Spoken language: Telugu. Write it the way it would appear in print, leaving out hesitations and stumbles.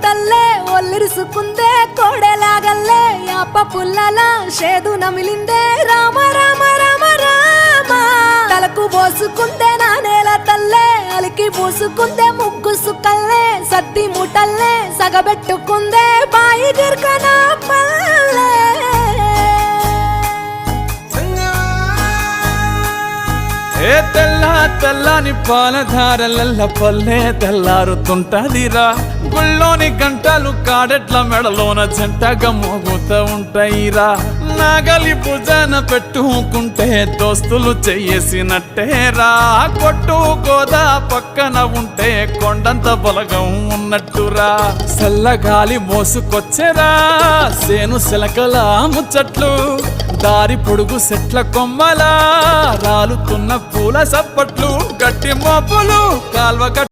తల్లే ఒల్లిరుసుకుందే కోడెలాగల్లే యాప పుల్లల షేదు నమిలిందే రామ రామ రామ రామ తలకు పోసుకుందే నా నేల తల్లే అలికి పూసుకుందే ముగ్గు సుక్కల్లే సత్తి మూటల్లే సగబెట్టుకుందే బాయి గిర్కనా పల్లె ఏ తెల్ల తెల్లని పాలధారలల్ల పల్లె తెల్లారుతుంటదిరా గుళ్ళోని గంటలు కాడెట్ల మెడలోన జంటగా మోగుతూ ఉంటాయిరా నాగలి భుజాన పెట్టుకుంటే దోస్తులు చెయ్యేసినట్టేరా కొట్టు గోదా పక్కన ఉంటే కొండంత బలగం ఉన్నట్టురా చల్లగాలి మోసుకొచ్చెరా సేను శిలకల ముచ్చట్లు దారి పొడుగు సెట్ల కొమ్మలా రాలుతున్న పూల సప్పట్లు గట్టి మోపులు కాల్వ